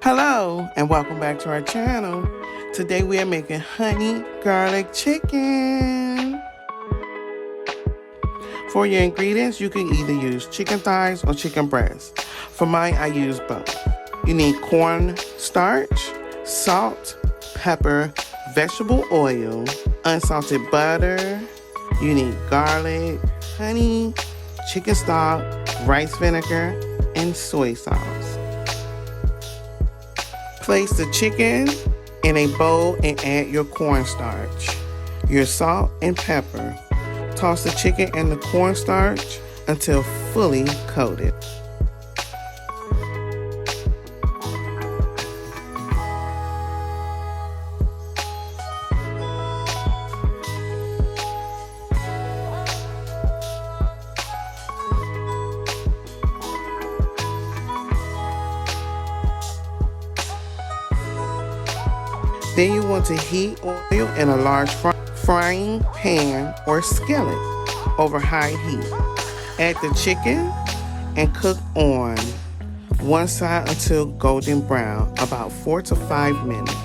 Hello and welcome back to our channel. Today we are making honey garlic chicken. For your ingredients, you can either use chicken thighs or chicken breasts. For mine, I use both. You need corn starch, salt, pepper, vegetable oil, unsalted butter. You need garlic, honey, chicken stock, rice vinegar, and soy sauce. Place the chicken in a bowl and add your cornstarch, your salt and pepper. Toss the chicken and the cornstarch until fully coated. Then you want to heat oil in a large frying pan or skillet over high heat. Add the chicken and cook on one side until golden brown, about 4 to 5 minutes.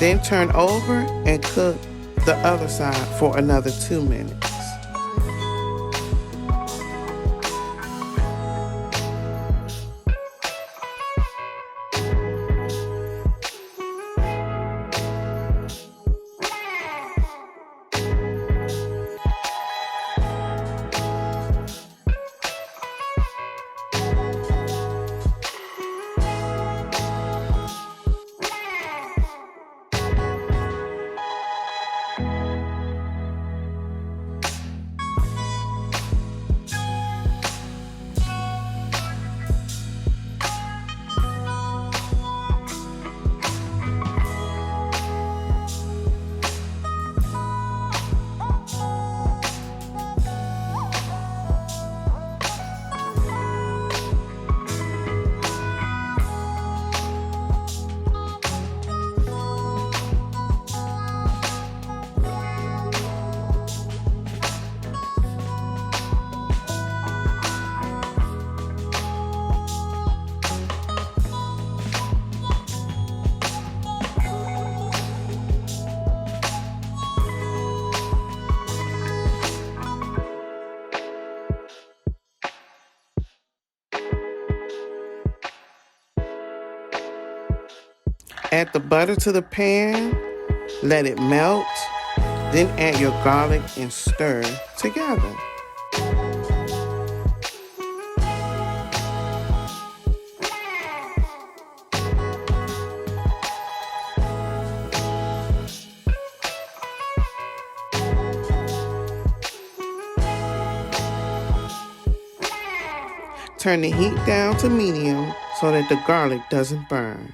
Then turn over and cook the other side for another 2 minutes. Add the butter to the pan, let it melt, then add your garlic and stir together. Turn the heat down to medium so that the garlic doesn't burn.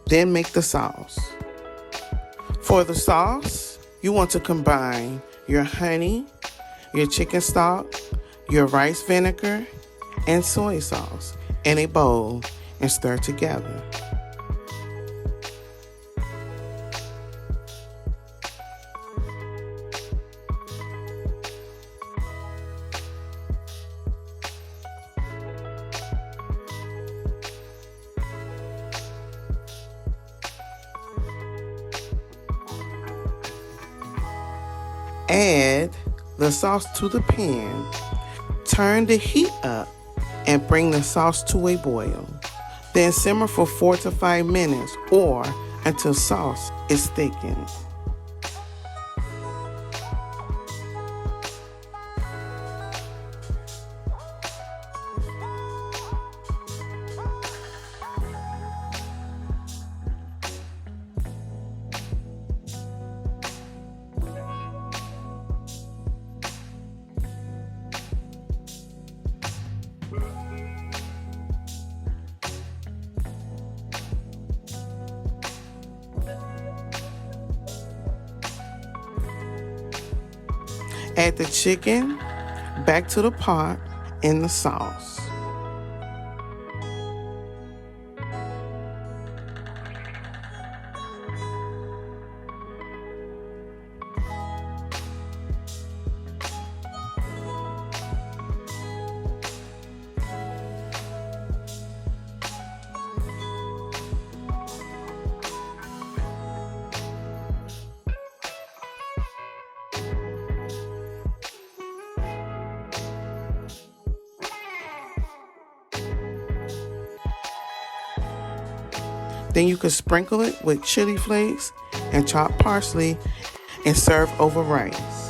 Then make the sauce. For the sauce, you want to combine your honey, your chicken stock, your rice vinegar, and soy sauce in a bowl and stir together. Add the sauce to the pan. Turn the heat up and bring the sauce to a boil. Then simmer for 4 to 5 minutes or until sauce is thickened. Add the chicken back to the pot in the sauce. Then you can sprinkle it with chili flakes and chopped parsley and serve over rice.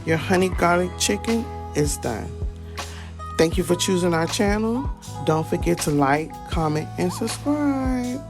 Your honey garlic chicken is done. Thank you for choosing our channel. Don't forget to like, comment, and subscribe.